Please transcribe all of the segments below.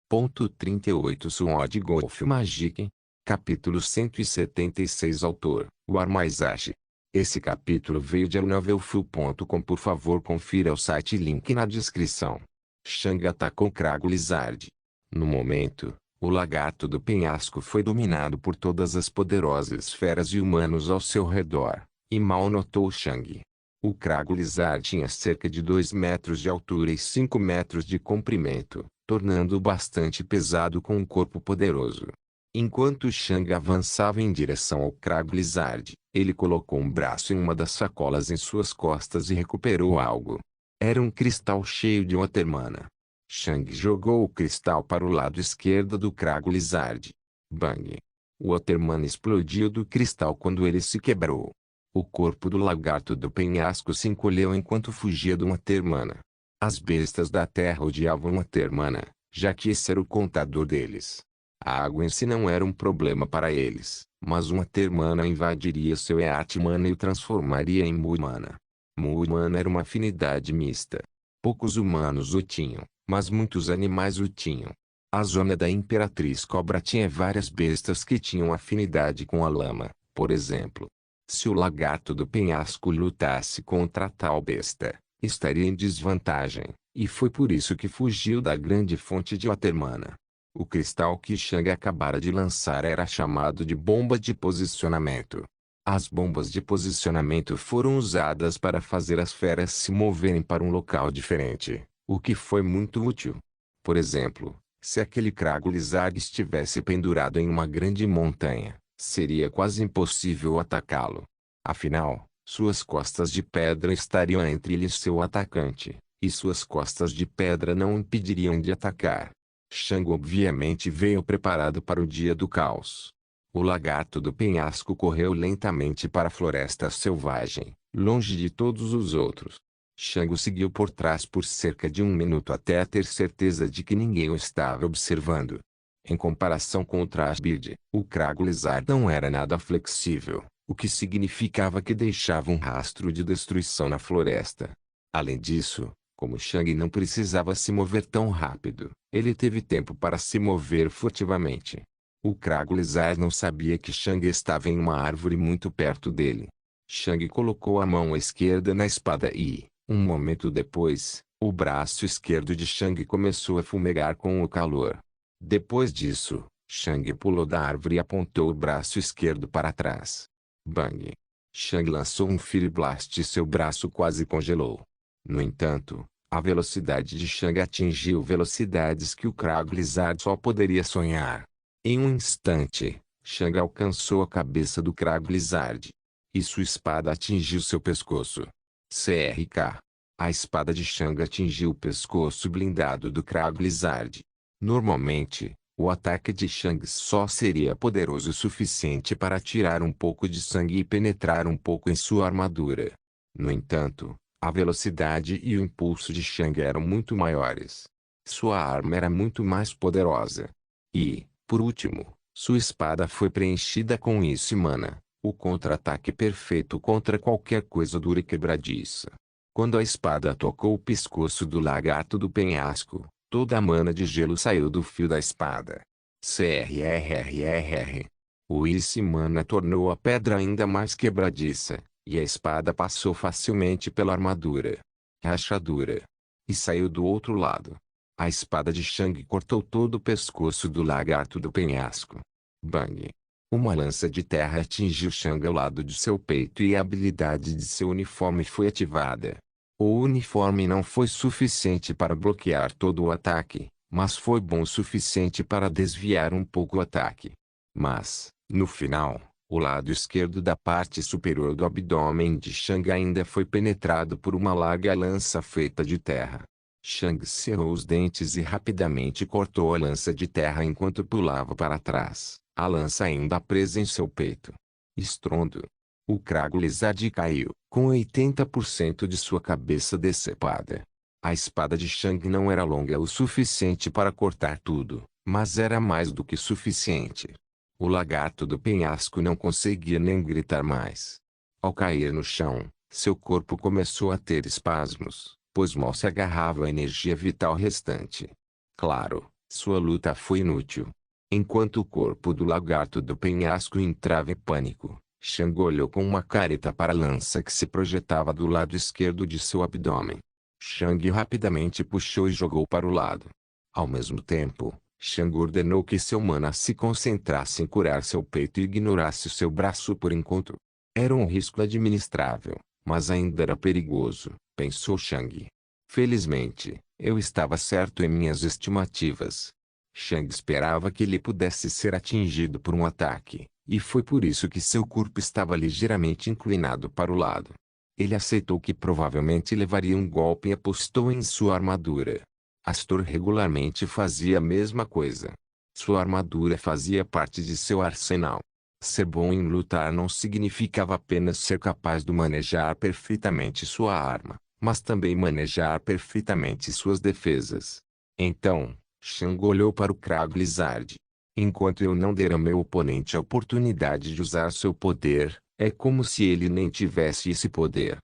38 Sword Golf Magic. Capítulo 176 Autor, War Maizashi. Esse capítulo veio de novelfu.com. Por favor confira o site, link na descrição. Shang atacou Krago Lizard. No momento, o lagarto do penhasco foi dominado por todas as poderosas feras e humanos ao seu redor, e mal notou Shang. O Krago Lizard tinha cerca de 2 metros de altura e 5 metros de comprimento, tornando-o bastante pesado com um corpo poderoso. Enquanto Shang avançava em direção ao Krago Lizard, ele colocou um braço em uma das sacolas em suas costas e recuperou algo. Era um cristal cheio de Watermana. Shang jogou o cristal para o lado esquerdo do Krago Lizard. Bang! O Watermana explodiu do cristal quando ele se quebrou. O corpo do lagarto do penhasco se encolheu enquanto fugia do Watermana. As bestas da terra odiavam o Watermana, já que esse era o contador deles. A água em si não era um problema para eles, mas uma Watermana invadiria seu Eatmana e o transformaria em Muimana. Muimana era uma afinidade mista. Poucos humanos o tinham, mas muitos animais o tinham. A zona da Imperatriz Cobra tinha várias bestas que tinham afinidade com a lama, por exemplo. Se o lagarto do penhasco lutasse contra tal besta, estaria em desvantagem, e foi por isso que fugiu da grande fonte de Watermana. O cristal que Shang acabara de lançar era chamado de bomba de posicionamento. As bombas de posicionamento foram usadas para fazer as feras se moverem para um local diferente, o que foi muito útil. Por exemplo, se aquele Krago Lizard estivesse pendurado em uma grande montanha, seria quase impossível atacá-lo. Afinal, suas costas de pedra estariam entre ele e seu atacante, e suas costas de pedra não o impediriam de atacar. Shang obviamente veio preparado para o dia do caos. O lagarto do penhasco correu lentamente para a floresta selvagem, longe de todos os outros. Shang o seguiu por trás por cerca de 1 minuto até ter certeza de que ninguém o estava observando. Em comparação com o Trashbeard, o Krago Lizard não era nada flexível, o que significava que deixava um rastro de destruição na floresta. Além disso, como Shang não precisava se mover tão rápido, ele teve tempo para se mover furtivamente. O Krago Lizard não sabia que Shang estava em uma árvore muito perto dele. Shang colocou a mão esquerda na espada e, um momento depois, o braço esquerdo de Shang começou a fumegar com o calor. Depois disso, Shang pulou da árvore e apontou o braço esquerdo para trás. Bang! Shang lançou um Fire Blast e seu braço quase congelou. No entanto, a velocidade de Shang atingiu velocidades que o Krago Lizard só poderia sonhar. Em um instante, Shang alcançou a cabeça do Krago Lizard. E sua espada atingiu seu pescoço. CRK. A espada de Shang atingiu o pescoço blindado do Krago Lizard. Normalmente, o ataque de Shang só seria poderoso o suficiente para tirar um pouco de sangue e penetrar um pouco em sua armadura. No entanto, a velocidade e o impulso de Shang eram muito maiores. Sua arma era muito mais poderosa. E, por último, sua espada foi preenchida com isso e mana, o contra-ataque perfeito contra qualquer coisa dura e quebradiça. Quando a espada tocou o pescoço do lagarto do penhasco, toda a mana de gelo saiu do fio da espada. CRRRRR. O Ice Mana tornou a pedra ainda mais quebradiça, e a espada passou facilmente pela armadura. Rachadura. E saiu do outro lado. A espada de Shang cortou todo o pescoço do lagarto do penhasco. Bang! Uma lança de terra atingiu Shang ao lado de seu peito e a habilidade de seu uniforme foi ativada. O uniforme não foi suficiente para bloquear todo o ataque, mas foi bom o suficiente para desviar um pouco o ataque. Mas, no final, o lado esquerdo da parte superior do abdômen de Shang ainda foi penetrado por uma larga lança feita de terra. Shang cerrou os dentes e rapidamente cortou a lança de terra enquanto pulava para trás, a lança ainda presa em seu peito. Estrondo. O Krago Lizard caiu, com 80% de sua cabeça decepada. A espada de Shang não era longa o suficiente para cortar tudo, mas era mais do que suficiente. O lagarto do penhasco não conseguia nem gritar mais. Ao cair no chão, seu corpo começou a ter espasmos, pois mal se agarrava à energia vital restante. Claro, Sua luta foi inútil. Enquanto o corpo do lagarto do penhasco entrava em pânico, Shang olhou com uma careta para a lança que se projetava do lado esquerdo de seu abdômen. Shang rapidamente puxou e jogou para o lado. Ao mesmo tempo, Shang ordenou que seu mana se concentrasse em curar seu peito e ignorasse seu braço por enquanto. Era um risco administrável, mas ainda era perigoso, pensou Shang. Felizmente, eu estava certo em minhas estimativas. Shang esperava que ele pudesse ser atingido por um ataque, e foi por isso que seu corpo estava ligeiramente inclinado para o lado. Ele aceitou que provavelmente levaria um golpe e apostou em sua armadura. Astor regularmente fazia a mesma coisa. Sua armadura fazia parte de seu arsenal. Ser bom em lutar não significava apenas ser capaz de manejar perfeitamente sua arma, mas também manejar perfeitamente suas defesas. Então, Shang olhou para o Krag Lizard. Enquanto eu não der ao meu oponente a oportunidade de usar seu poder, é como se ele nem tivesse esse poder.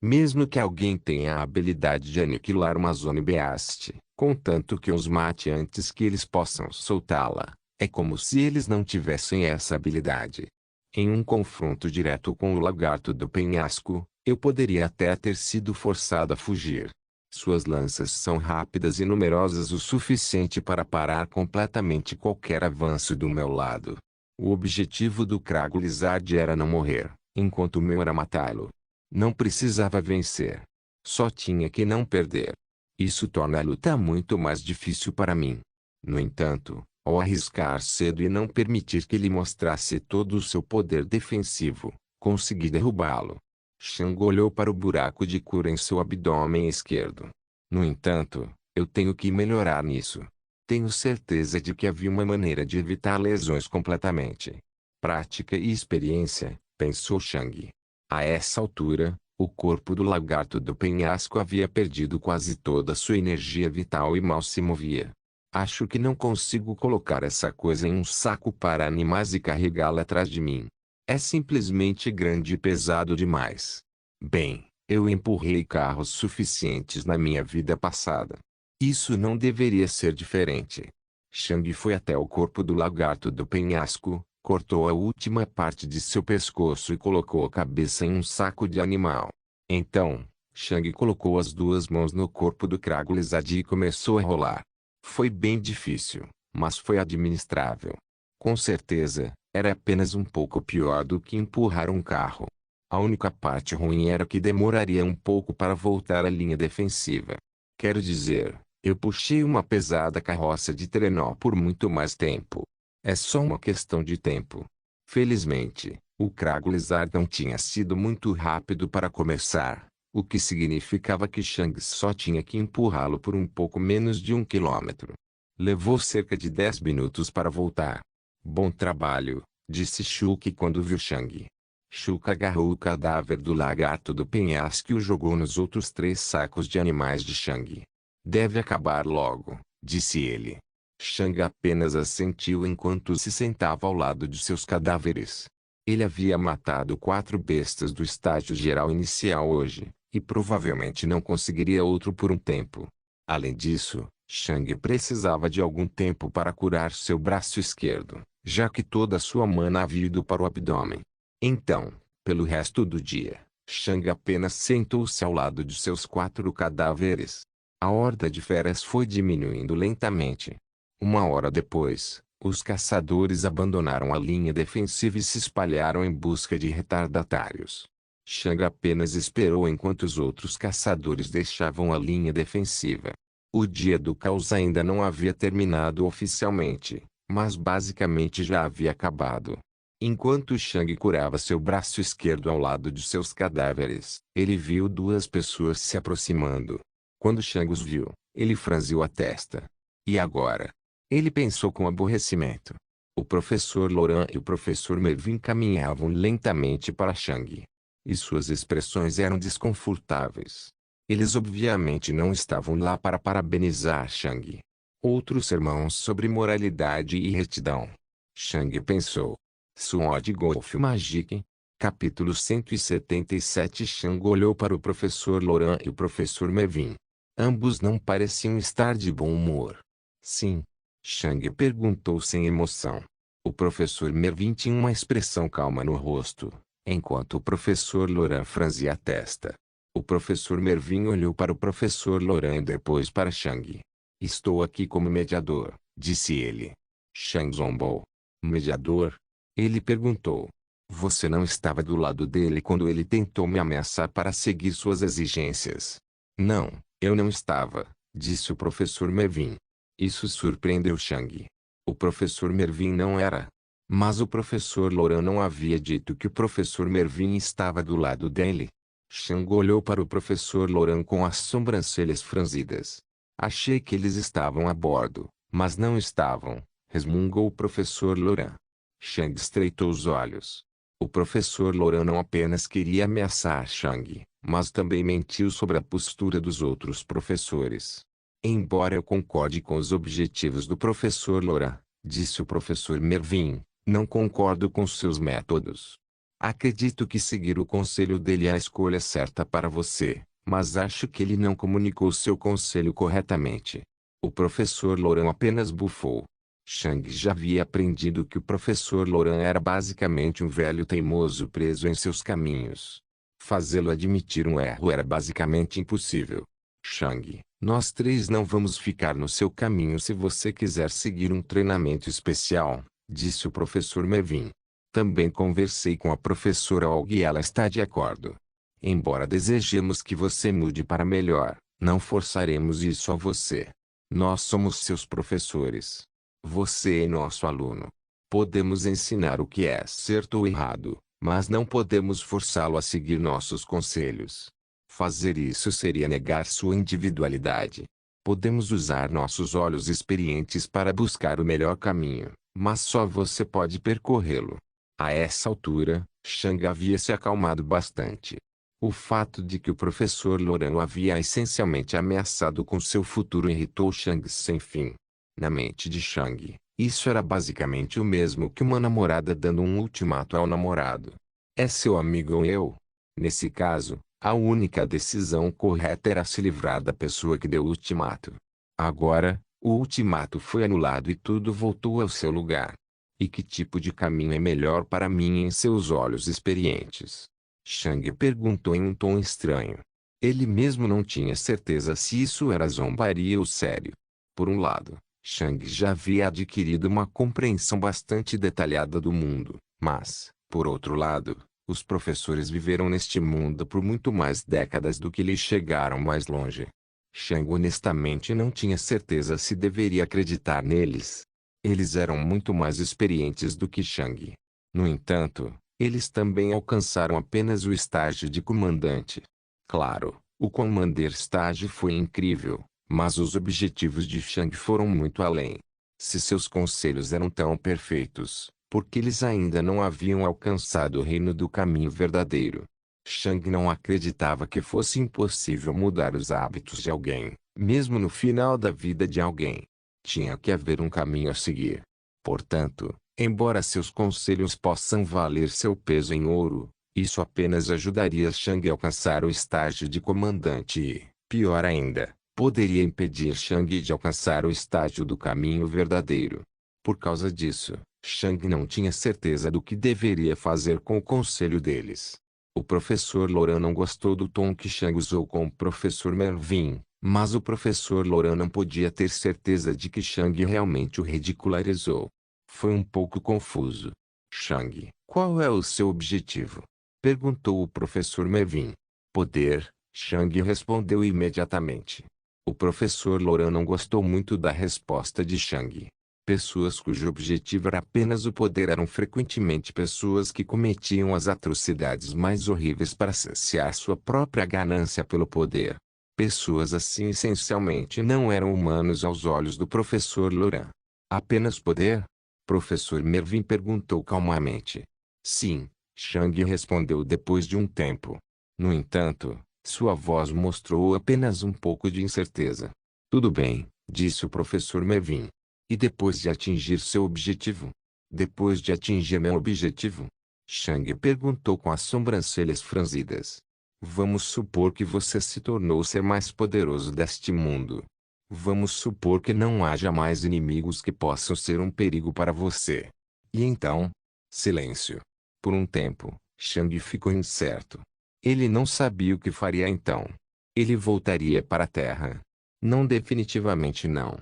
Mesmo que alguém tenha a habilidade de aniquilar uma Zone Beast, contanto que os mate antes que eles possam soltá-la, é como se eles não tivessem essa habilidade. Em um confronto direto com o lagarto do penhasco, eu poderia até ter sido forçado a fugir. Suas lanças são rápidas e numerosas o suficiente para parar completamente qualquer avanço do meu lado. O objetivo do Krag Lizard era não morrer, enquanto o meu era matá-lo. Não precisava vencer. Só tinha que não perder. Isso torna a luta muito mais difícil para mim. No entanto, ao arriscar cedo e não permitir que ele mostrasse todo o seu poder defensivo, consegui derrubá-lo. Shang olhou para o buraco de cura em seu abdômen esquerdo. No entanto, eu tenho que melhorar nisso. Tenho certeza de que havia uma maneira de evitar lesões completamente. Prática e experiência, pensou Shang. A essa altura, o corpo do lagarto do penhasco havia perdido quase toda sua energia vital e mal se movia. Acho que não consigo colocar essa coisa em um saco para animais e carregá-la atrás de mim. É simplesmente grande e pesado demais. Bem, eu empurrei carros suficientes na minha vida passada. Isso não deveria ser diferente. Shang foi até o corpo do lagarto do penhasco, cortou a última parte de seu pescoço e colocou a cabeça em um saco de animal. Então, Shang colocou as duas mãos no corpo do Krag Lizard e começou a rolar. Foi bem difícil, mas foi administrável. Com certeza, era apenas um pouco pior do que empurrar um carro. A única parte ruim era que demoraria um pouco para voltar à linha defensiva. Quero dizer, eu puxei uma pesada carroça de trenó por muito mais tempo. É só uma questão de tempo. Felizmente, o Krag Lizard não tinha sido muito rápido para começar, o que significava que Shang só tinha que empurrá-lo por um pouco menos de 1 quilômetro. Levou cerca de 10 minutos para voltar. Bom trabalho, disse Shulk quando viu Shang. Shulk agarrou o cadáver do lagarto do penhasco e o jogou nos outros 3 sacos de animais de Shang. Deve acabar logo, disse ele. Shang apenas assentiu enquanto se sentava ao lado de seus cadáveres. Ele havia matado 4 bestas do estágio geral inicial hoje, e provavelmente não conseguiria outro por um tempo. Além disso, Shang precisava de algum tempo para curar seu braço esquerdo, já que toda sua mana havia ido para o abdômen. Então, pelo resto do dia, Shang apenas sentou-se ao lado de seus 4 cadáveres. A horda de feras foi diminuindo lentamente. 1 hora depois, os caçadores abandonaram a linha defensiva e se espalharam em busca de retardatários. Shang apenas esperou enquanto os outros caçadores deixavam a linha defensiva. O dia do caos ainda não havia terminado oficialmente, mas basicamente já havia acabado. Enquanto Shang curava seu braço esquerdo ao lado de seus cadáveres, ele viu 2 pessoas se aproximando. Quando Shang os viu, ele franziu a testa. E agora? Ele pensou com aborrecimento. O professor Laurent e o professor Mervyn caminhavam lentamente para Shang. E suas expressões eram desconfortáveis. Eles obviamente não estavam lá para parabenizar Shang. Outro sermão sobre moralidade e retidão. Shang pensou. Sword Golf Magic. Capítulo 177. Shang olhou para o professor Laurent e o professor Mervyn. Ambos não pareciam estar de bom humor. Sim, Shang perguntou sem emoção. O professor Mervin tinha uma expressão calma no rosto, enquanto o professor Laurent franzia a testa. O professor Mervin olhou para o professor Laurent e depois para Shang. Estou aqui como mediador, disse ele. Shang zombou. Mediador? Ele perguntou. Você não estava do lado dele quando ele tentou me ameaçar para seguir suas exigências. Não, eu não estava, disse o professor Mervin. Isso surpreendeu Shang. O professor Mervin não era. Mas o professor Laurent não havia dito que o professor Mervin estava do lado dele. Shang olhou para o professor Laurent com as sobrancelhas franzidas. Achei que eles estavam a bordo, mas não estavam, resmungou o professor Laurent. Shang estreitou os olhos. O professor Laurent não apenas queria ameaçar Shang, mas também mentiu sobre a postura dos outros professores. Embora eu concorde com os objetivos do professor Laurent, disse o professor Mervin, não concordo com seus métodos. Acredito que seguir o conselho dele é a escolha certa para você, mas acho que ele não comunicou seu conselho corretamente. O professor Laurent apenas bufou. Shang já havia aprendido que o professor Laurent era basicamente um velho teimoso preso em seus caminhos. Fazê-lo admitir um erro era basicamente impossível. Shang, nós três não vamos ficar no seu caminho se você quiser seguir um treinamento especial, disse o professor Mervin. Também conversei com a professora Olga e ela está de acordo. Embora desejemos que você mude para melhor, não forçaremos isso a você. Nós somos seus professores. Você é nosso aluno. Podemos ensinar o que é certo ou errado, mas não podemos forçá-lo a seguir nossos conselhos. Fazer isso seria negar sua individualidade. Podemos usar nossos olhos experientes para buscar o melhor caminho, mas só você pode percorrê-lo. A essa altura, Shang havia se acalmado bastante. O fato de que o professor Laurent o havia essencialmente ameaçado com seu futuro irritou Shang sem fim. Na mente de Shang, isso era basicamente o mesmo que uma namorada dando um ultimato ao namorado. É seu amigo ou eu? Nesse caso, a única decisão correta era se livrar da pessoa que deu o ultimato. Agora, o ultimato foi anulado e tudo voltou ao seu lugar. E que tipo de caminho é melhor para mim em seus olhos experientes? Shang perguntou em um tom estranho. Ele mesmo não tinha certeza se isso era zombaria ou sério. Por um lado, Shang já havia adquirido uma compreensão bastante detalhada do mundo, mas, por outro lado, os professores viveram neste mundo por muito mais décadas do que eles chegaram mais longe. Shang honestamente não tinha certeza se deveria acreditar neles. Eles eram muito mais experientes do que Shang. No entanto, eles também alcançaram apenas o estágio de comandante. Claro, o Commander Stage foi incrível, mas os objetivos de Shang foram muito além. Se seus conselhos eram tão perfeitos, por que eles ainda não haviam alcançado o reino do caminho verdadeiro? Shang não acreditava que fosse impossível mudar os hábitos de alguém, mesmo no final da vida de alguém. Tinha que haver um caminho a seguir. Portanto, embora seus conselhos possam valer seu peso em ouro, isso apenas ajudaria Shang a alcançar o estágio de comandante e, pior ainda, poderia impedir Shang de alcançar o estágio do caminho verdadeiro. Por causa disso, Shang não tinha certeza do que deveria fazer com o conselho deles. O professor Laurent não gostou do tom que Shang usou com o professor Mervin, mas o professor Laurent não podia ter certeza de que Shang realmente o ridicularizou. Foi um pouco confuso. Shang, qual é o seu objetivo? Perguntou o professor Mervin. Poder, Shang respondeu imediatamente. O professor Laurent não gostou muito da resposta de Shang. Pessoas cujo objetivo era apenas o poder eram frequentemente pessoas que cometiam as atrocidades mais horríveis para saciar sua própria ganância pelo poder. Pessoas assim essencialmente não eram humanos aos olhos do professor Laurent. Apenas poder? Professor Mervin perguntou calmamente. Sim, Shang respondeu depois de um tempo. No entanto, sua voz mostrou apenas um pouco de incerteza. Tudo bem, disse o professor Mervin. E depois de atingir seu objetivo? Depois de atingir meu objetivo? Shang perguntou com as sobrancelhas franzidas. Vamos supor que você se tornou o ser mais poderoso deste mundo. Vamos supor que não haja mais inimigos que possam ser um perigo para você. E então? Silêncio. Por um tempo, Shang ficou incerto. Ele não sabia o que faria então. Ele voltaria para a Terra? Não, definitivamente não.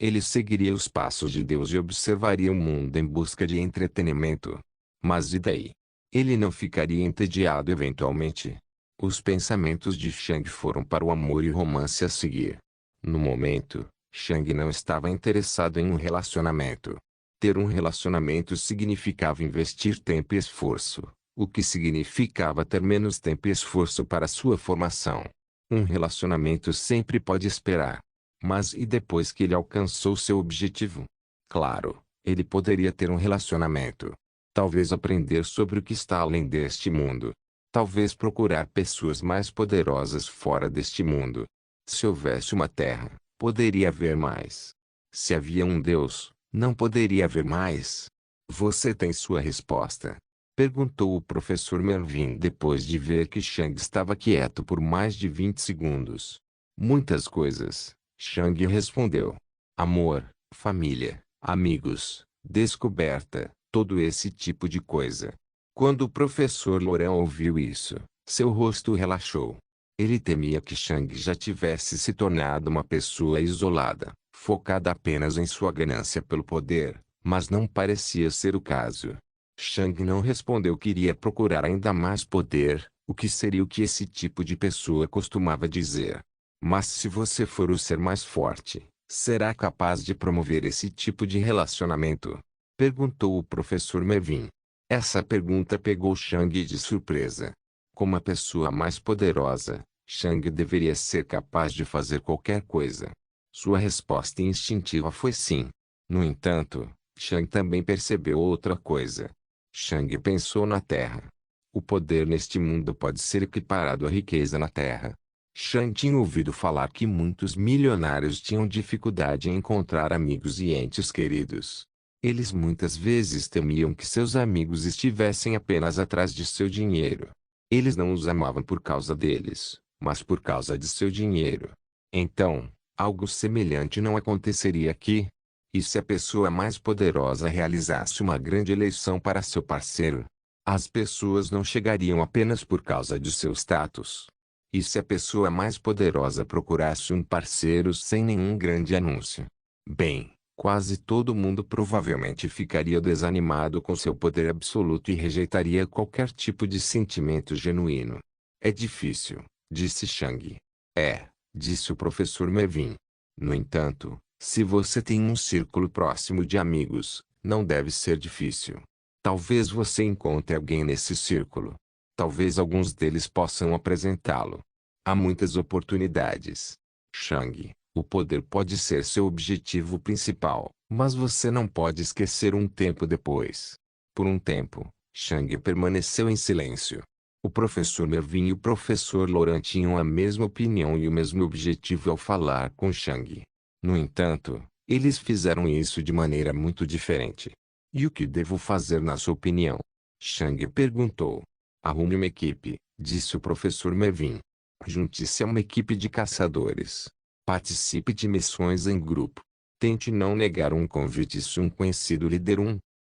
Ele seguiria os passos de Deus e observaria o mundo em busca de entretenimento. Mas e daí? Ele não ficaria entediado eventualmente? Os pensamentos de Shang foram para o amor e romance a seguir. No momento, Shang não estava interessado em um relacionamento. Ter um relacionamento significava investir tempo e esforço, o que significava ter menos tempo e esforço para sua formação. Um relacionamento sempre pode esperar. Mas e depois que ele alcançou seu objetivo? Claro, ele poderia ter um relacionamento. Talvez aprender sobre o que está além deste mundo. Talvez procurar pessoas mais poderosas fora deste mundo. Se houvesse uma terra, poderia haver mais. Se havia um Deus, não poderia haver mais. Você tem sua resposta? Perguntou o professor Mervin depois de ver que Shang estava quieto por mais de 20 segundos. Muitas coisas, Shang respondeu. Amor, família, amigos, descoberta, todo esse tipo de coisa. Quando o professor Laurent ouviu isso, seu rosto relaxou. Ele temia que Shang já tivesse se tornado uma pessoa isolada, focada apenas em sua ganância pelo poder, mas não parecia ser o caso. Shang não respondeu que iria procurar ainda mais poder, o que seria o que esse tipo de pessoa costumava dizer. Mas se você for o ser mais forte, será capaz de promover esse tipo de relacionamento? Perguntou o professor Mervin. Essa pergunta pegou Shang de surpresa. Como a pessoa mais poderosa, Shang deveria ser capaz de fazer qualquer coisa. Sua resposta instintiva foi sim. No entanto, Shang também percebeu outra coisa. Shang pensou na Terra. O poder neste mundo pode ser equiparado à riqueza na Terra. Shang tinha ouvido falar que muitos milionários tinham dificuldade em encontrar amigos e entes queridos. Eles muitas vezes temiam que seus amigos estivessem apenas atrás de seu dinheiro. Eles não os amavam por causa deles, mas por causa de seu dinheiro. Então, algo semelhante não aconteceria aqui. E se a pessoa mais poderosa realizasse uma grande eleição para seu parceiro? As pessoas não chegariam apenas por causa de seu status. E se a pessoa mais poderosa procurasse um parceiro sem nenhum grande anúncio? Bem, quase todo mundo provavelmente ficaria desanimado com seu poder absoluto e rejeitaria qualquer tipo de sentimento genuíno. É difícil, disse Shang. É, disse o professor Mervin. No entanto, se você tem um círculo próximo de amigos, não deve ser difícil. Talvez você encontre alguém nesse círculo. Talvez alguns deles possam apresentá-lo. Há muitas oportunidades. Shang, o poder pode ser seu objetivo principal, mas você não pode esquecer um tempo depois. Por um tempo, Shang permaneceu em silêncio. O professor Mervin e o professor Laurent tinham a mesma opinião e o mesmo objetivo ao falar com Shang. No entanto, eles fizeram isso de maneira muito diferente. E o que devo fazer na sua opinião? Shang perguntou. Arrume uma equipe, disse o professor Mervin. Junte-se a uma equipe de caçadores. Participe de missões em grupo. Tente não negar um convite se um conhecido líder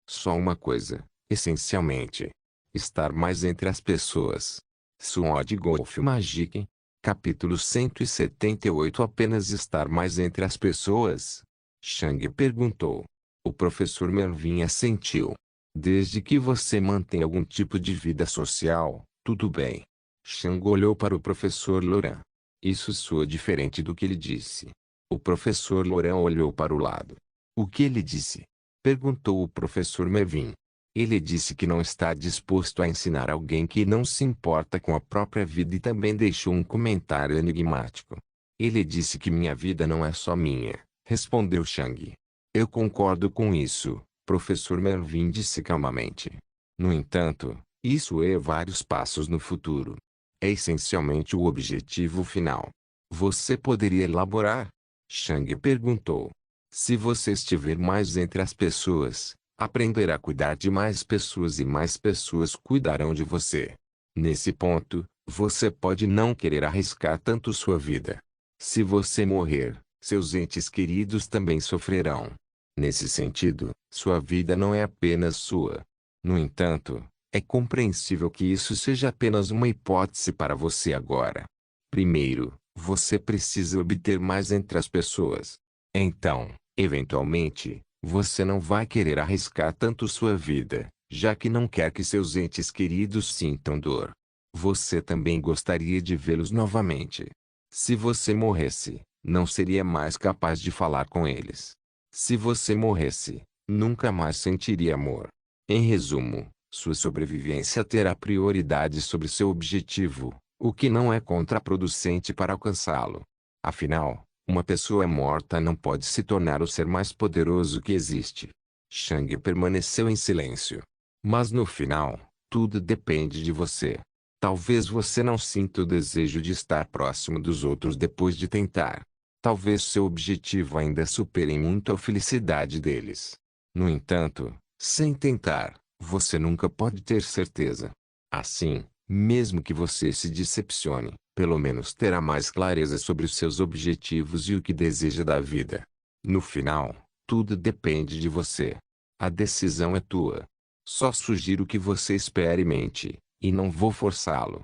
só uma coisa, essencialmente. Estar mais entre as pessoas. Sword Golf Magic. Capítulo 178. Apenas estar mais entre as pessoas? Shang perguntou. O professor Mervin assentiu. Desde que você mantém algum tipo de vida social, tudo bem. Shang olhou para o professor Laurent. Isso soa diferente do que ele disse. O professor Laurent olhou para o lado. O que ele disse? Perguntou o professor Mervin. Ele disse que não está disposto a ensinar alguém que não se importa com a própria vida e também deixou um comentário enigmático. Ele disse que minha vida não é só minha, respondeu Shang. Eu concordo com isso, professor Mervin disse calmamente. No entanto, isso é vários passos no futuro. É essencialmente o objetivo final. Você poderia elaborar? Shang perguntou. Se você estiver mais entre as pessoas, aprenderá a cuidar de mais pessoas e mais pessoas cuidarão de você. Nesse ponto, você pode não querer arriscar tanto sua vida. Se você morrer, seus entes queridos também sofrerão. Nesse sentido, sua vida não é apenas sua. No entanto, é compreensível que isso seja apenas uma hipótese para você agora. Primeiro, você precisa obter mais entre as pessoas. Então, eventualmente, você não vai querer arriscar tanto sua vida, já que não quer que seus entes queridos sintam dor. Você também gostaria de vê-los novamente. Se você morresse, não seria mais capaz de falar com eles. Se você morresse, nunca mais sentiria amor. Em resumo, sua sobrevivência terá prioridade sobre seu objetivo, o que não é contraproducente para alcançá-lo. Afinal, uma pessoa morta não pode se tornar o ser mais poderoso que existe. Shang permaneceu em silêncio. Mas no final, tudo depende de você. Talvez você não sinta o desejo de estar próximo dos outros depois de tentar. Talvez seu objetivo ainda supere muito a felicidade deles. No entanto, sem tentar, você nunca pode ter certeza. Assim, mesmo que você se decepcione, pelo menos terá mais clareza sobre os seus objetivos e o que deseja da vida. No final, tudo depende de você. A decisão é tua. Só sugiro que você experimente, e não vou forçá-lo.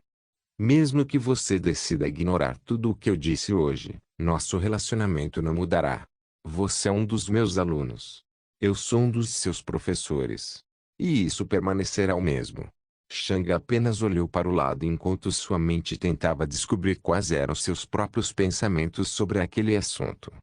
Mesmo que você decida ignorar tudo o que eu disse hoje, nosso relacionamento não mudará. Você é um dos meus alunos. Eu sou um dos seus professores. E isso permanecerá o mesmo. Shang apenas olhou para o lado enquanto sua mente tentava descobrir quais eram seus próprios pensamentos sobre aquele assunto.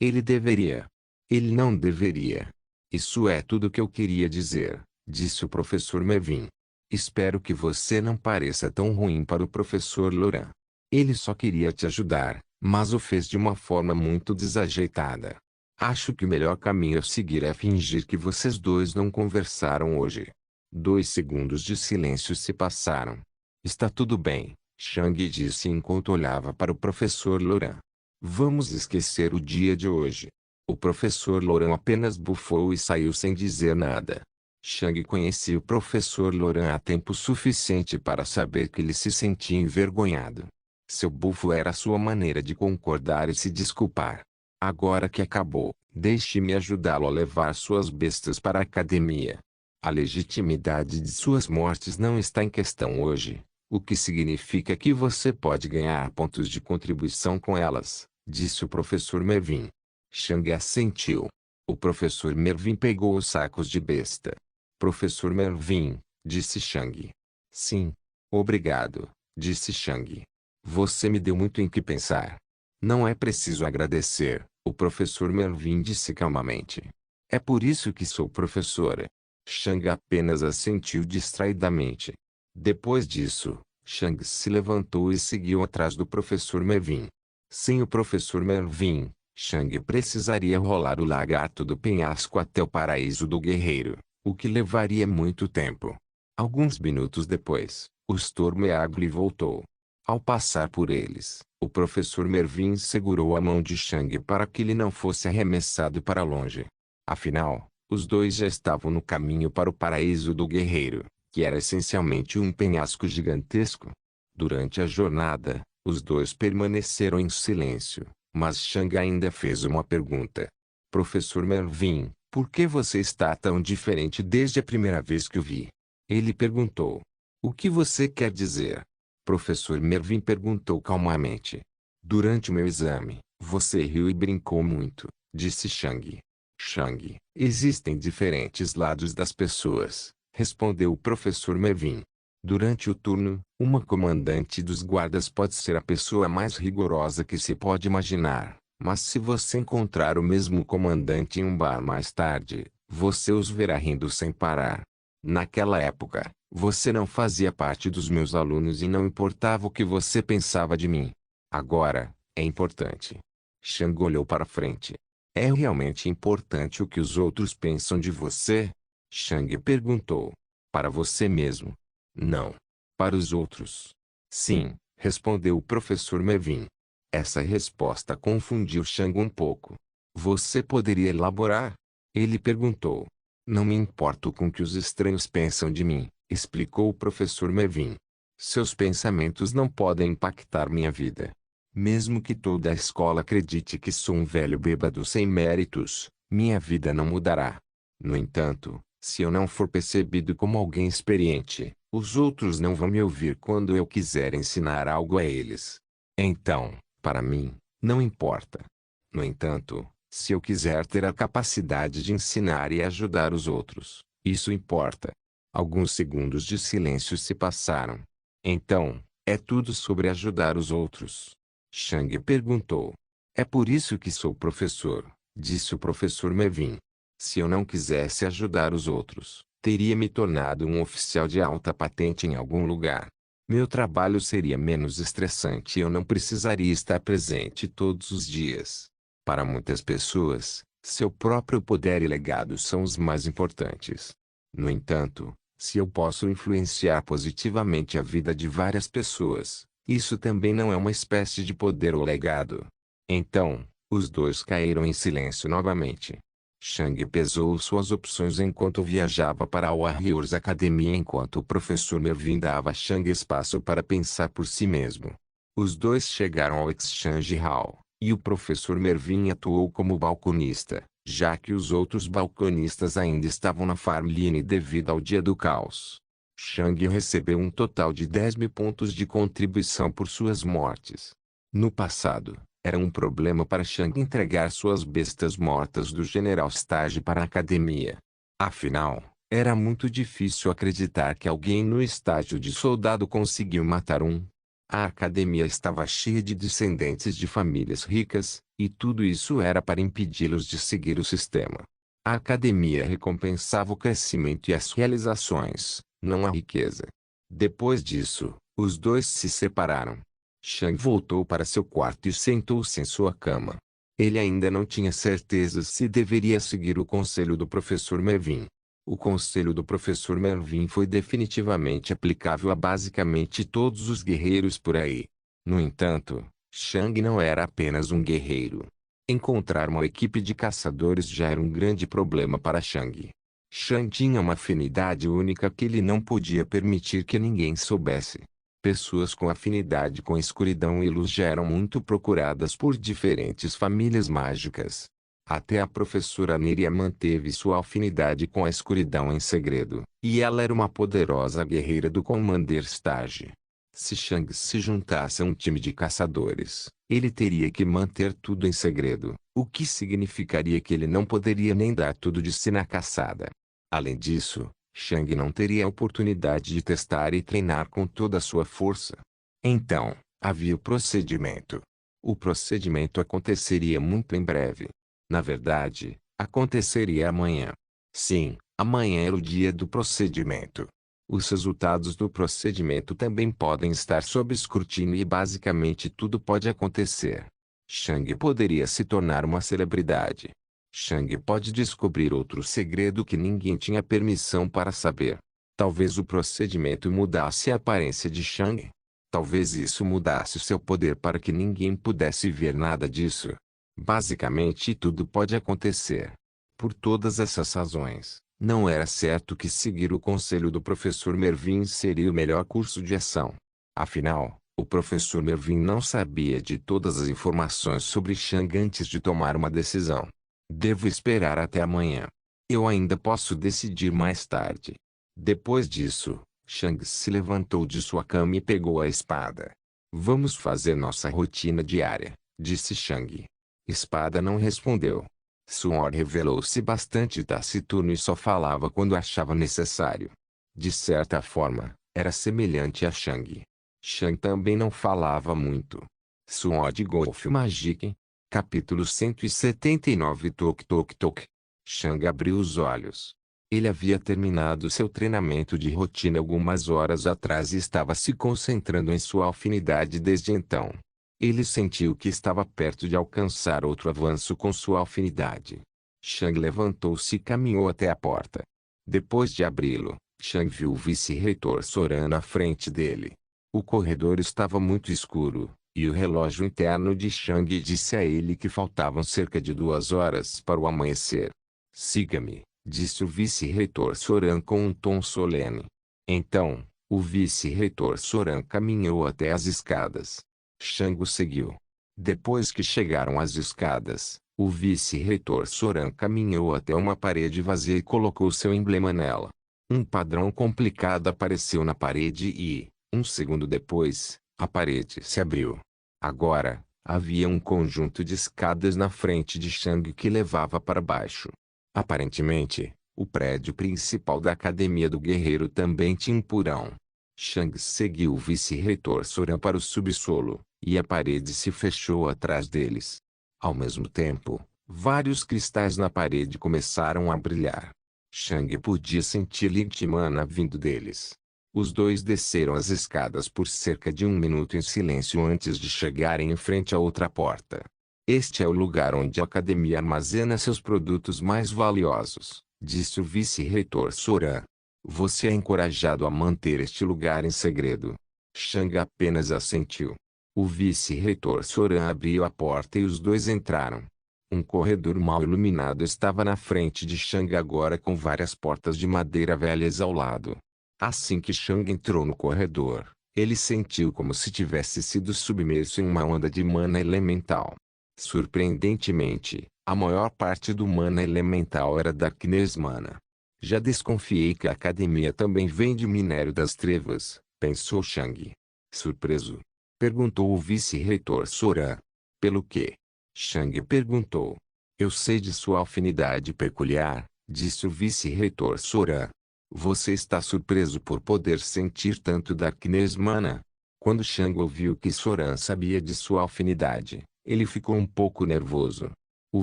Ele deveria. Ele não deveria. Isso é tudo o que eu queria dizer, disse o professor Mervin. Espero que você não pareça tão ruim para o professor Laurent. Ele só queria te ajudar, mas o fez de uma forma muito desajeitada. Acho que o melhor caminho a seguir é fingir que vocês dois não conversaram hoje. 2 segundos de silêncio se passaram. Está tudo bem, Shang disse enquanto olhava para o professor Laurent. Vamos esquecer o dia de hoje. O professor Laurent apenas bufou e saiu sem dizer nada. Shang conhecia o professor Laurent há tempo suficiente para saber que ele se sentia envergonhado. Seu bufo era sua maneira de concordar e se desculpar. Agora que acabou, deixe-me ajudá-lo a levar suas bestas para a academia. A legitimidade de suas mortes não está em questão hoje, o que significa que você pode ganhar pontos de contribuição com elas, disse o professor Mervin. Shang assentiu. O professor Mervin pegou os sacos de besta. Professor Mervin, disse Shang. Sim. Obrigado, disse Shang. Você me deu muito em que pensar. Não é preciso agradecer, o professor Mervin disse calmamente. É por isso que sou professora. Shang apenas assentiu distraidamente. Depois disso, Shang se levantou e seguiu atrás do professor Mervin. Sem o professor Mervin, Shang precisaria rolar o lagarto do penhasco até o paraíso do guerreiro, o que levaria muito tempo. Alguns minutos depois, o Stormeagle voltou. Ao passar por eles, o professor Mervin segurou a mão de Shang para que ele não fosse arremessado para longe. Afinal, os dois já estavam no caminho para o paraíso do guerreiro, que era essencialmente um penhasco gigantesco. Durante a jornada, os dois permaneceram em silêncio, mas Shang ainda fez uma pergunta. Professor Mervin, por que você está tão diferente desde a primeira vez que o vi? Ele perguntou. O que você quer dizer? Professor Mervin perguntou calmamente. Durante o meu exame, você riu e brincou muito, disse Shang. Shang, existem diferentes lados das pessoas, respondeu o professor Mervin. Durante o turno, uma comandante dos guardas pode ser a pessoa mais rigorosa que se pode imaginar, mas se você encontrar o mesmo comandante em um bar mais tarde, você os verá rindo sem parar. Naquela época, você não fazia parte dos meus alunos e não importava o que você pensava de mim. Agora, é importante. Shang olhou para frente. É realmente importante o que os outros pensam de você? Shang perguntou. Para você mesmo? Não. Para os outros? Sim, respondeu o professor Mervin. Essa resposta confundiu Shang um pouco. Você poderia elaborar? Ele perguntou. Não me importo com o que os estranhos pensam de mim, explicou o professor Mervin. Seus pensamentos não podem impactar minha vida. Mesmo que toda a escola acredite que sou um velho bêbado sem méritos, minha vida não mudará. No entanto, se eu não for percebido como alguém experiente, os outros não vão me ouvir quando eu quiser ensinar algo a eles. Então, para mim, não importa. No entanto, se eu quiser ter a capacidade de ensinar e ajudar os outros, isso importa. Alguns segundos de silêncio se passaram. Então, é tudo sobre ajudar os outros? Chang perguntou. É por isso que sou professor, disse o professor Mervin. Se eu não quisesse ajudar os outros, teria me tornado um oficial de alta patente em algum lugar. Meu trabalho seria menos estressante e eu não precisaria estar presente todos os dias. Para muitas pessoas, seu próprio poder e legado são os mais importantes. No entanto, se eu posso influenciar positivamente a vida de várias pessoas, isso também não é uma espécie de poder ou legado. Então, os dois caíram em silêncio novamente. Chang pesou suas opções enquanto viajava para a Warriors Academy enquanto o professor Mervin dava a Chang espaço para pensar por si mesmo. Os dois chegaram ao Exchange Hall, e o professor Mervin atuou como balconista, já que os outros balconistas ainda estavam na Farmline devido ao dia do caos. Chang recebeu um total de 10.000 pontos de contribuição por suas mortes. No passado, era um problema para Chang entregar suas bestas mortas do General Stage para a academia. Afinal, era muito difícil acreditar que alguém no estágio de soldado conseguiu matar um. A academia estava cheia de descendentes de famílias ricas, e tudo isso era para impedi-los de seguir o sistema. A academia recompensava o crescimento e as realizações, não a riqueza. Depois disso, os dois se separaram. Chang voltou para seu quarto e sentou-se em sua cama. Ele ainda não tinha certeza se deveria seguir o conselho do professor Mervin. O conselho do professor Mervin foi definitivamente aplicável a basicamente todos os guerreiros por aí. No entanto, Chang não era apenas um guerreiro. Encontrar uma equipe de caçadores já era um grande problema para Chang. Chang tinha uma afinidade única que ele não podia permitir que ninguém soubesse. Pessoas com afinidade com escuridão e luz já eram muito procuradas por diferentes famílias mágicas. Até a professora Neria manteve sua afinidade com a escuridão em segredo, e ela era uma poderosa guerreira do Commander Stage. Se Chang se juntasse a um time de caçadores, ele teria que manter tudo em segredo, o que significaria que ele não poderia nem dar tudo de si na caçada. Além disso, Chang não teria a oportunidade de testar e treinar com toda a sua força. Então, havia o procedimento. O procedimento aconteceria muito em breve. Na verdade, aconteceria amanhã. Sim, amanhã era o dia do procedimento. Os resultados do procedimento também podem estar sob escrutínio e basicamente tudo pode acontecer. Chang poderia se tornar uma celebridade. Chang pode descobrir outro segredo que ninguém tinha permissão para saber. Talvez o procedimento mudasse a aparência de Chang. Talvez isso mudasse seu poder para que ninguém pudesse ver nada disso. Basicamente tudo pode acontecer. Por todas essas razões, não era certo que seguir o conselho do professor Mervin seria o melhor curso de ação. Afinal, o professor Mervin não sabia de todas as informações sobre Chang antes de tomar uma decisão. Devo esperar até amanhã. Eu ainda posso decidir mais tarde. Depois disso, Chang se levantou de sua cama e pegou a espada. Vamos fazer nossa rotina diária, disse Chang. Espada não respondeu. Suor revelou-se bastante taciturno e só falava quando achava necessário. De certa forma, era semelhante a Chang. Chang também não falava muito. Suor de Golf Magic. Capítulo 179 Tok Tok Tok. Chang abriu os olhos. Ele havia terminado seu treinamento de rotina algumas horas atrás e estava se concentrando em sua afinidade desde então. Ele sentiu que estava perto de alcançar outro avanço com sua afinidade. Chang levantou-se e caminhou até a porta. Depois de abri-lo, Chang viu o vice-reitor Soran na frente dele. O corredor estava muito escuro, e o relógio interno de Chang disse a ele que faltavam cerca de 2 horas para o amanhecer. Siga-me, disse o vice-reitor Soran com um tom solene. Então, o vice-reitor Soran caminhou até as escadas. Chang o seguiu. Depois que chegaram às escadas, o vice-reitor Soran caminhou até uma parede vazia e colocou seu emblema nela. Um padrão complicado apareceu na parede e, um segundo depois, a parede se abriu. Agora, havia um conjunto de escadas na frente de Shang que levava para baixo. Aparentemente, o prédio principal da Academia do Guerreiro também tinha um porão. Shang seguiu o vice-reitor Soran para o subsolo, e a parede se fechou atrás deles. Ao mesmo tempo, vários cristais na parede começaram a brilhar. Shang podia sentir Lich Mana vindo deles. Os dois desceram as escadas por cerca de 1 minuto em silêncio antes de chegarem em frente a outra porta. Este é o lugar onde a academia armazena seus produtos mais valiosos, disse o vice-reitor Soran. Você é encorajado a manter este lugar em segredo. Shang apenas assentiu. O vice-reitor Soran abriu a porta e os dois entraram. Um corredor mal iluminado estava na frente de Shang agora com várias portas de madeira velhas ao lado. Assim que Shang entrou no corredor, ele sentiu como se tivesse sido submerso em uma onda de mana elemental. Surpreendentemente, a maior parte do mana elemental era Darkness Mana. Já desconfiei que a academia também vende minério das trevas, pensou Shang. Surpreso? Perguntou o vice-reitor Soran. Pelo quê? Shang perguntou. Eu sei de sua afinidade peculiar, disse o vice-reitor Soran. Você está surpreso por poder sentir tanto Darkness Mana? Quando Shang ouviu que Soran sabia de sua afinidade, ele ficou um pouco nervoso. O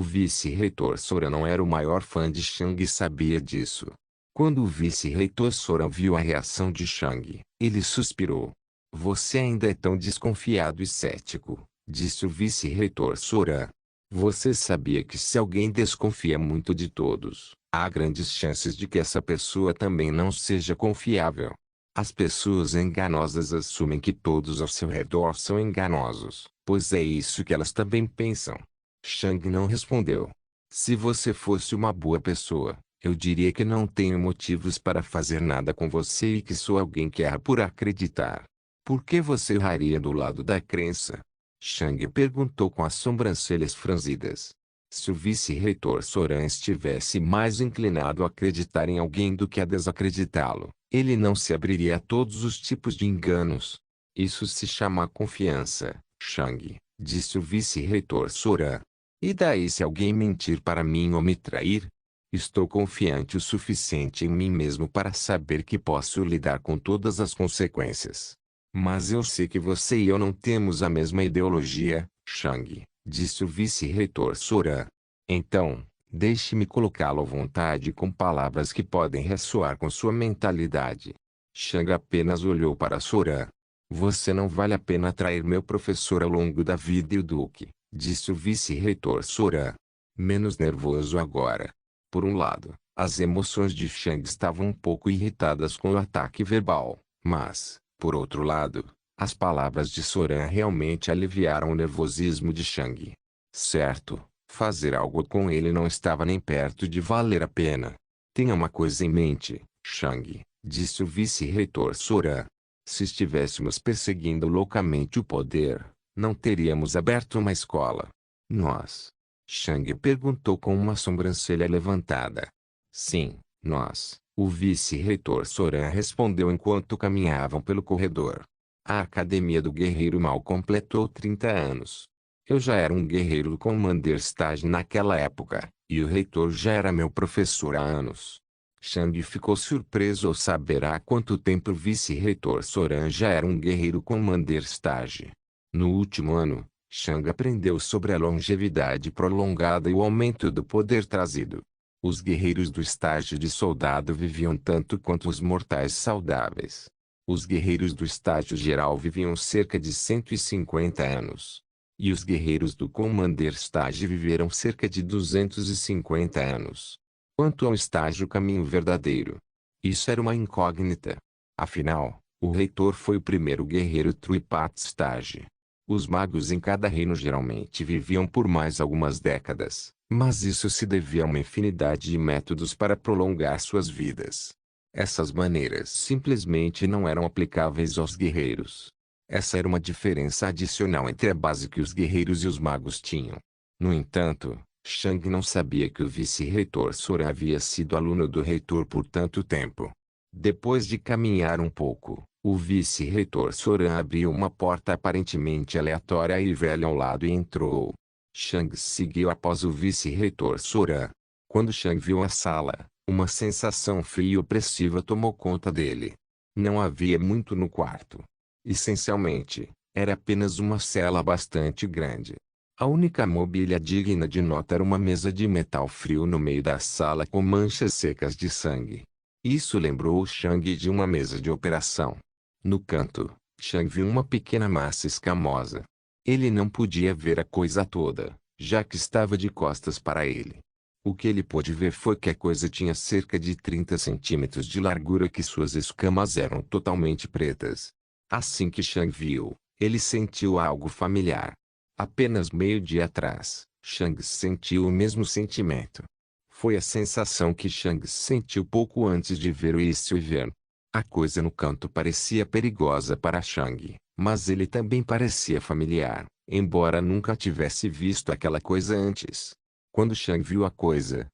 vice-reitor Soran não era o maior fã de Shang e sabia disso. Quando o vice-reitor Soran viu a reação de Shang, ele suspirou. Você ainda é tão desconfiado e cético, disse o vice-reitor Soran. Você sabia que se alguém desconfia muito de todos, há grandes chances de que essa pessoa também não seja confiável. As pessoas enganosas assumem que todos ao seu redor são enganosos, pois é isso que elas também pensam. Shang não respondeu. Se você fosse uma boa pessoa, eu diria que não tenho motivos para fazer nada com você e que sou alguém que erra por acreditar. Por que você erraria do lado da crença? Shang perguntou com as sobrancelhas franzidas. Se o vice-reitor Soran estivesse mais inclinado a acreditar em alguém do que a desacreditá-lo, ele não se abriria a todos os tipos de enganos. Isso se chama confiança, Shang, disse o vice-reitor Soran. E daí se alguém mentir para mim ou me trair? Estou confiante o suficiente em mim mesmo para saber que posso lidar com todas as consequências. Mas eu sei que você e eu não temos a mesma ideologia, Shang, disse o vice-reitor Soran. Então, deixe-me colocá-lo à vontade com palavras que podem ressoar com sua mentalidade. Shang apenas olhou para Soran. Você não vale a pena trair meu professor ao longo da vida e o Duque, disse o vice-reitor Soran. Menos nervoso agora. Por um lado, as emoções de Shang estavam um pouco irritadas com o ataque verbal, mas, por outro lado, as palavras de Soran realmente aliviaram o nervosismo de Shang. Certo, fazer algo com ele não estava nem perto de valer a pena. Tenha uma coisa em mente, Shang, disse o vice-reitor Soran. Se estivéssemos perseguindo loucamente o poder, não teríamos aberto uma escola. Nós? Shang perguntou com uma sobrancelha levantada. Sim, nós. O vice-reitor Soran respondeu enquanto caminhavam pelo corredor. A Academia do Guerreiro mal completou 30 anos. Eu já era um guerreiro do Commander Stage naquela época, e o reitor já era meu professor há anos. Shang ficou surpreso ao saber há quanto tempo o vice-reitor Soran já era um guerreiro Commander Stage. No último ano, Shang aprendeu sobre a longevidade prolongada e o aumento do poder trazido. Os guerreiros do estágio de soldado viviam tanto quanto os mortais saudáveis. Os guerreiros do estágio geral viviam cerca de 150 anos. E os guerreiros do Commander Stage viveram cerca de 250 anos. Quanto ao estágio caminho verdadeiro, isso era uma incógnita. Afinal, o reitor foi o primeiro guerreiro Truipat Stage. Os magos em cada reino geralmente viviam por mais algumas décadas, mas isso se devia a uma infinidade de métodos para prolongar suas vidas. Essas maneiras simplesmente não eram aplicáveis aos guerreiros. Essa era uma diferença adicional entre a base que os guerreiros e os magos tinham. No entanto, Shang não sabia que o vice-reitor Sora havia sido aluno do reitor por tanto tempo. Depois de caminhar um pouco, o vice-reitor Sora abriu uma porta aparentemente aleatória e velha ao lado e entrou. Shang seguiu após o vice-reitor Sora. Quando Shang viu a sala, uma sensação fria e opressiva tomou conta dele. Não havia muito no quarto. Essencialmente, era apenas uma cela bastante grande. A única mobília digna de nota era uma mesa de metal frio no meio da sala com manchas secas de sangue. Isso lembrou Shang de uma mesa de operação. No canto, Shang viu uma pequena massa escamosa. Ele não podia ver a coisa toda, já que estava de costas para ele. O que ele pôde ver foi que a coisa tinha cerca de 30 centímetros de largura e que suas escamas eram totalmente pretas. Assim que Shang viu, ele sentiu algo familiar. Apenas meio-dia atrás, Shang sentiu o mesmo sentimento. Foi a sensação que Shang sentiu pouco antes de ver o Wyvern. A coisa no canto parecia perigosa para Shang, mas ele também parecia familiar, embora nunca tivesse visto aquela coisa antes. Quando Shang viu a coisa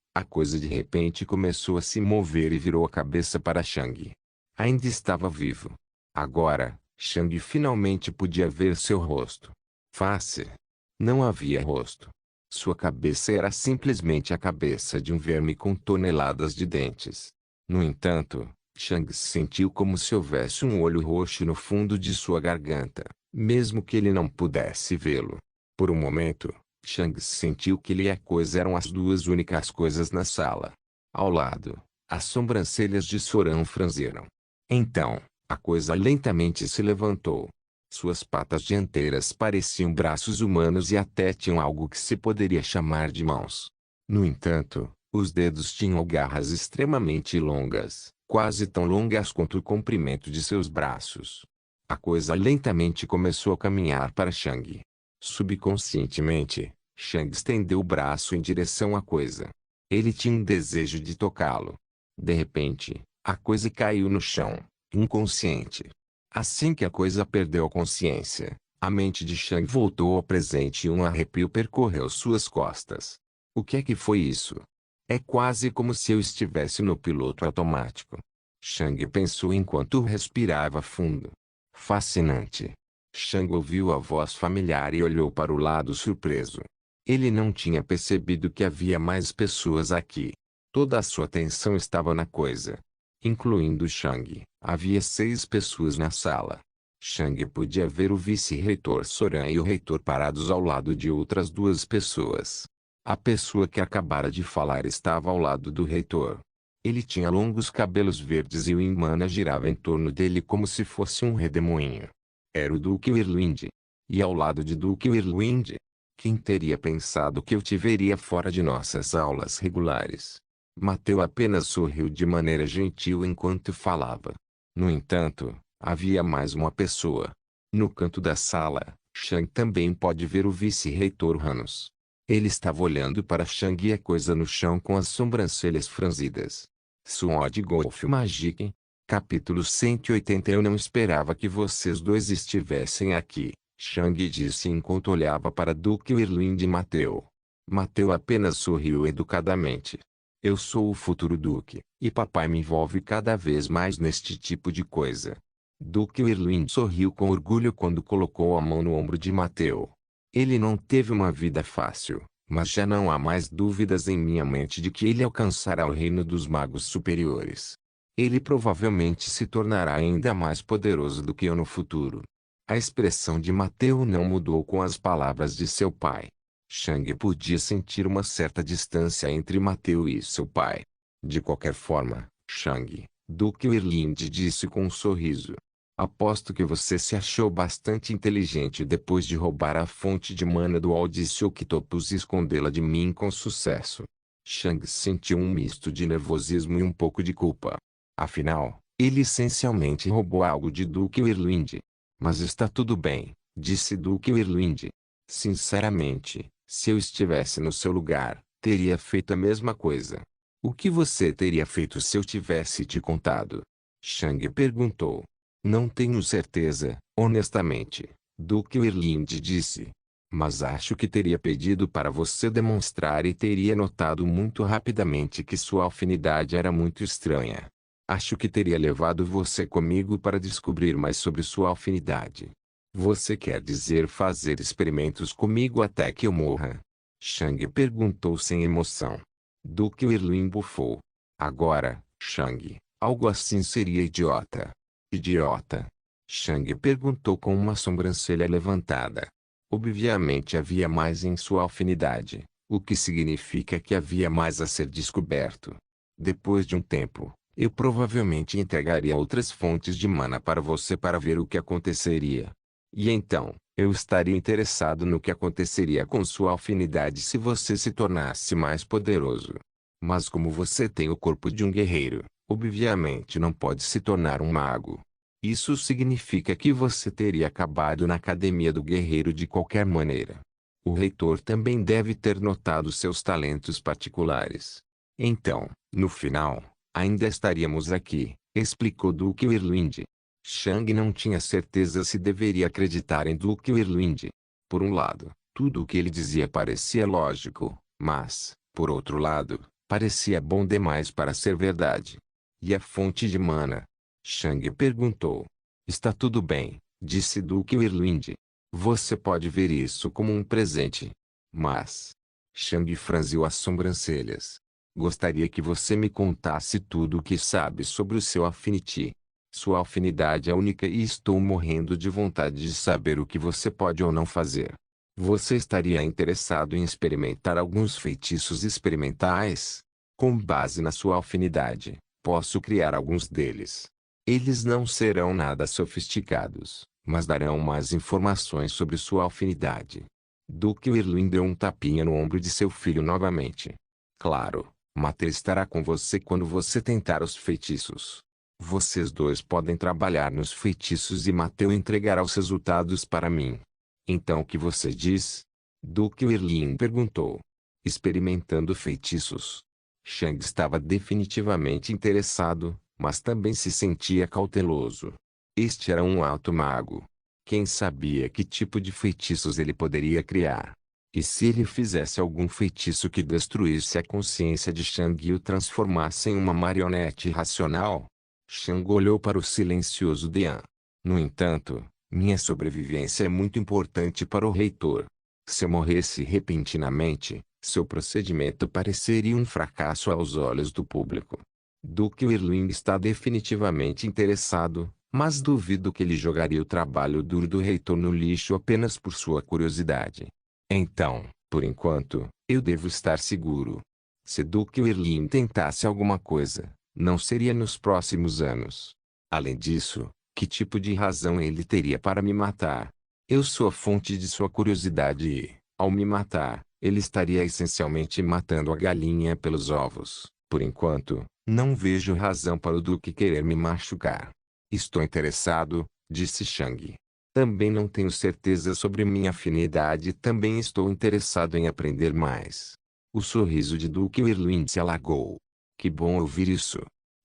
de repente começou a se mover e virou a cabeça para Shang. Ainda estava vivo. Agora, Shang finalmente podia ver seu rosto. Face. Não havia rosto. Sua cabeça era simplesmente a cabeça de um verme com toneladas de dentes. No entanto, Shang sentiu como se houvesse um olho roxo no fundo de sua garganta, mesmo que ele não pudesse vê-lo. Por um momento, Shang sentiu que ele e a coisa eram as duas únicas coisas na sala. Ao lado, as sobrancelhas de Soran franziram. Então, a coisa lentamente se levantou. Suas patas dianteiras pareciam braços humanos e até tinham algo que se poderia chamar de mãos. No entanto, os dedos tinham garras extremamente longas, quase tão longas quanto o comprimento de seus braços. A coisa lentamente começou a caminhar para Shang. Subconscientemente, Shang estendeu o braço em direção à coisa. Ele tinha um desejo de tocá-lo. De repente, a coisa caiu no chão, inconsciente. Assim que a coisa perdeu a consciência, a mente de Shang voltou ao presente e um arrepio percorreu suas costas. O que é que foi isso? É quase como se eu estivesse no piloto automático. Shang pensou enquanto respirava fundo. Fascinante. Shang ouviu a voz familiar e olhou para o lado surpreso. Ele não tinha percebido que havia mais pessoas aqui. Toda a sua atenção estava na coisa. Incluindo Shang, havia 6 pessoas na sala. Shang podia ver o vice-reitor Soran e o reitor parados ao lado de outras 2 pessoas. A pessoa que acabara de falar estava ao lado do reitor. Ele tinha longos cabelos verdes e o imã girava em torno dele como se fosse um redemoinho. Era o Duque Whirlwind. E ao lado de Duque Whirlwind, quem teria pensado que eu te veria fora de nossas aulas regulares? Mateu apenas sorriu de maneira gentil enquanto falava. No entanto, havia mais uma pessoa. No canto da sala, Shang também pode ver o vice-reitor Hanos. Ele estava olhando para Shang e a coisa no chão com as sobrancelhas franzidas. Sword Golf Magic. Capítulo 180. Eu não esperava que vocês dois estivessem aqui, Shang disse enquanto olhava para Duque Whirlwind e Mateu. Mateu apenas sorriu educadamente. Eu sou o futuro Duque, e papai me envolve cada vez mais neste tipo de coisa. Duque Whirlwind sorriu com orgulho quando colocou a mão no ombro de Mateu. Ele não teve uma vida fácil, mas já não há mais dúvidas em minha mente de que ele alcançará o reino dos magos superiores. Ele provavelmente se tornará ainda mais poderoso do que eu no futuro. A expressão de Mateu não mudou com as palavras de seu pai. Shang podia sentir uma certa distância entre Mateu e seu pai. De qualquer forma, Shang, Duque Whirlwind disse com um sorriso. Aposto que você se achou bastante inteligente depois de roubar a fonte de mana do Aldice Octopus e escondê-la de mim com sucesso. Shang sentiu um misto de nervosismo e um pouco de culpa. Afinal, ele essencialmente roubou algo de Duque Whirlwind. Mas está tudo bem, disse Duque Whirlwind. Sinceramente, se eu estivesse no seu lugar, teria feito a mesma coisa. O que você teria feito se eu tivesse te contado? Shang perguntou. Não tenho certeza, honestamente, Duque Irlinde disse. Mas acho que teria pedido para você demonstrar e teria notado muito rapidamente que sua afinidade era muito estranha. Acho que teria levado você comigo para descobrir mais sobre sua afinidade. Você quer dizer fazer experimentos comigo até que eu morra? Shang perguntou sem emoção. Duque Irlin bufou. Agora, Shang, algo assim seria idiota. Idiota? Shang perguntou com uma sobrancelha levantada. Obviamente havia mais em sua afinidade, o que significa que havia mais a ser descoberto. Depois de um tempo, eu provavelmente entregaria outras fontes de mana para você para ver o que aconteceria. E então, eu estaria interessado no que aconteceria com sua afinidade se você se tornasse mais poderoso. Mas como você tem o corpo de um guerreiro, obviamente não pode se tornar um mago. Isso significa que você teria acabado na Academia do Guerreiro de qualquer maneira. O reitor também deve ter notado seus talentos particulares. Então, no final, ainda estaríamos aqui, explicou Duque Irlinde. Shang não tinha certeza se deveria acreditar em Duque Irlinde. Por um lado, tudo o que ele dizia parecia lógico, mas, por outro lado, parecia bom demais para ser verdade. E a fonte de mana? Shang perguntou. Está tudo bem, disse Duque Irlinde. Você pode ver isso como um presente. Mas... Shang franziu as sobrancelhas. Gostaria que você me contasse tudo o que sabe sobre o seu Affinity. Sua afinidade é única e estou morrendo de vontade de saber o que você pode ou não fazer. Você estaria interessado em experimentar alguns feitiços experimentais? Com base na sua afinidade, posso criar alguns deles. Eles não serão nada sofisticados, mas darão mais informações sobre sua afinidade. Duque Irwin deu um tapinha no ombro de seu filho novamente. Claro, Mateu estará com você quando você tentar os feitiços. Vocês dois podem trabalhar nos feitiços e Mateu entregará os resultados para mim. Então o que você diz? Duque Irlin perguntou. Experimentando feitiços. Shang estava definitivamente interessado, mas também se sentia cauteloso. Este era um alto mago. Quem sabia que tipo de feitiços ele poderia criar? E se ele fizesse algum feitiço que destruísse a consciência de Shang e o transformasse em uma marionete racional? Shang olhou para o silencioso Dian. No entanto, minha sobrevivência é muito importante para o reitor. Se eu morresse repentinamente, seu procedimento pareceria um fracasso aos olhos do público. Duque Irwin está definitivamente interessado, mas duvido que ele jogaria o trabalho duro do reitor no lixo apenas por sua curiosidade. Então, por enquanto, eu devo estar seguro. Se Duque Irwin tentasse alguma coisa, não seria nos próximos anos. Além disso, que tipo de razão ele teria para me matar? Eu sou a fonte de sua curiosidade e, ao me matar, ele estaria essencialmente matando a galinha pelos ovos. Por enquanto, não vejo razão para o Duque querer me machucar. Estou interessado, disse Shang. Também não tenho certeza sobre minha afinidade e também estou interessado em aprender mais. O sorriso de Duque Irwin se alagou. Que bom ouvir isso.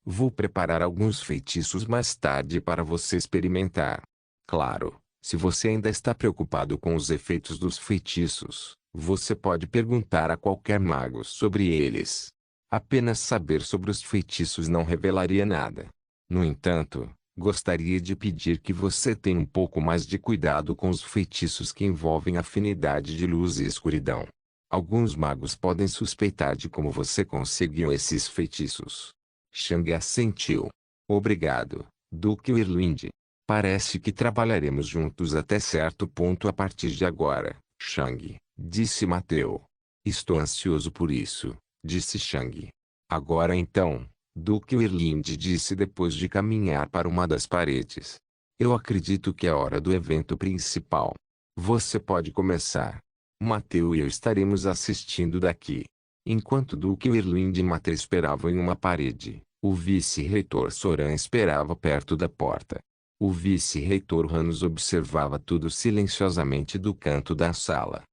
Vou preparar alguns feitiços mais tarde para você experimentar. Claro, se você ainda está preocupado com os efeitos dos feitiços, você pode perguntar a qualquer mago sobre eles. Apenas saber sobre os feitiços não revelaria nada. No entanto, gostaria de pedir que você tenha um pouco mais de cuidado com os feitiços que envolvem afinidade de luz e escuridão. Alguns magos podem suspeitar de como você conseguiu esses feitiços. Shang assentiu. Obrigado, Duque Irlinde. Parece que trabalharemos juntos até certo ponto a partir de agora, Shang, disse Mateu. Estou ansioso por isso, disse Shang. Agora então, Duque Irlinde disse depois de caminhar para uma das paredes. Eu acredito que é hora do evento principal. Você pode começar. Mateu e eu estaremos assistindo daqui. Enquanto Duque Irlinde e Mateu esperavam em uma parede, o vice-reitor Soran esperava perto da porta. O vice-reitor Ranos observava tudo silenciosamente do canto da sala.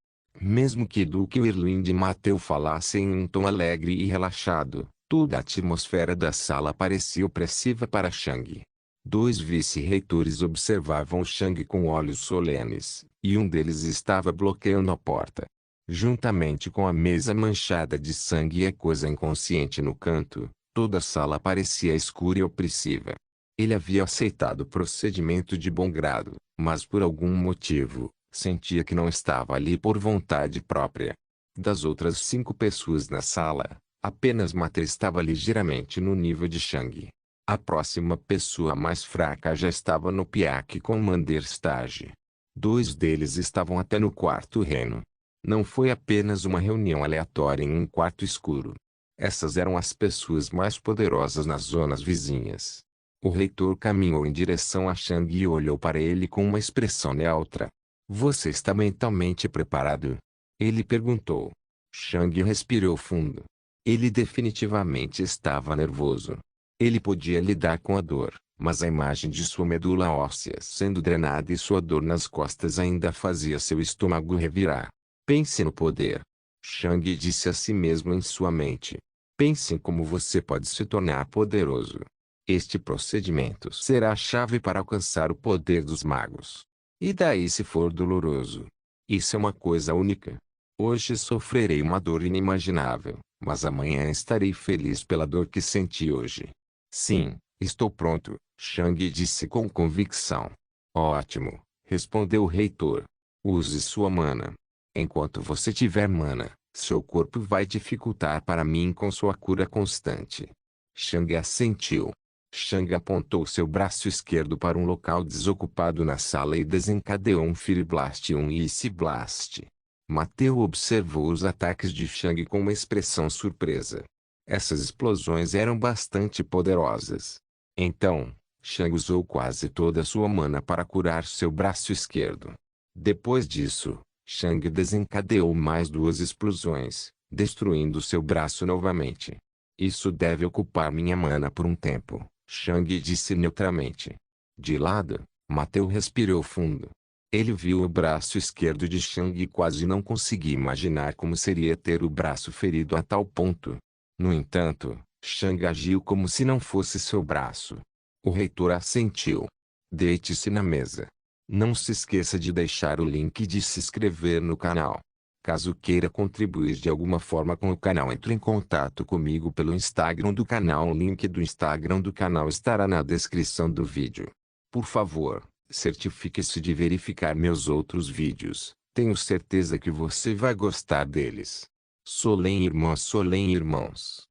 Mesmo que Duque Irlinde e Mateu falassem em um tom alegre e relaxado, toda a atmosfera da sala parecia opressiva para Shang. Dois vice-reitores observavam Shang com olhos solenes, e um deles estava bloqueando a porta. Juntamente com a mesa manchada de sangue e a coisa inconsciente no canto, toda a sala parecia escura e opressiva. Ele havia aceitado o procedimento de bom grado, mas por algum motivo, sentia que não estava ali por vontade própria. Das outras 5 pessoas na sala, apenas Mater estava ligeiramente no nível de Shang. A próxima pessoa mais fraca já estava no piaque com Manderstage. 2 deles estavam até no quarto reino. Não foi apenas uma reunião aleatória em um quarto escuro. Essas eram as pessoas mais poderosas nas zonas vizinhas. O reitor caminhou em direção a Shang e olhou para ele com uma expressão neutra. Você está mentalmente preparado? Ele perguntou. Shang respirou fundo. Ele definitivamente estava nervoso. Ele podia lidar com a dor, mas a imagem de sua medula óssea sendo drenada e sua dor nas costas ainda fazia seu estômago revirar. Pense no poder. Shang disse a si mesmo em sua mente. Pense em como você pode se tornar poderoso. Este procedimento será a chave para alcançar o poder dos magos. E daí se for doloroso? Isso é uma coisa única. Hoje sofrerei uma dor inimaginável, mas amanhã estarei feliz pela dor que senti hoje. Sim, estou pronto, Shang disse com convicção. Ótimo, respondeu o reitor. Use sua mana. Enquanto você tiver mana, seu corpo vai dificultar para mim com sua cura constante. Shang assentiu. Shang apontou seu braço esquerdo para um local desocupado na sala e desencadeou um Fire Blast e um Ice Blast. Mateu observou os ataques de Shang com uma expressão surpresa. Essas explosões eram bastante poderosas. Então, Shang usou quase toda a sua mana para curar seu braço esquerdo. Depois disso, Shang desencadeou mais 2 explosões, destruindo seu braço novamente. Isso deve ocupar minha mana por um tempo, Shang disse neutramente. De lado, Mateu respirou fundo. Ele viu o braço esquerdo de Shang e quase não conseguia imaginar como seria ter o braço ferido a tal ponto. No entanto, Shang agiu como se não fosse seu braço. O reitor assentiu. Deite-se na mesa. Não se esqueça de deixar o link de se inscrever no canal. Caso queira contribuir de alguma forma com o canal, entre em contato comigo pelo Instagram do canal. O link do Instagram do canal estará na descrição do vídeo. Por favor, certifique-se de verificar meus outros vídeos. Tenho certeza que você vai gostar deles. Solem irmãos.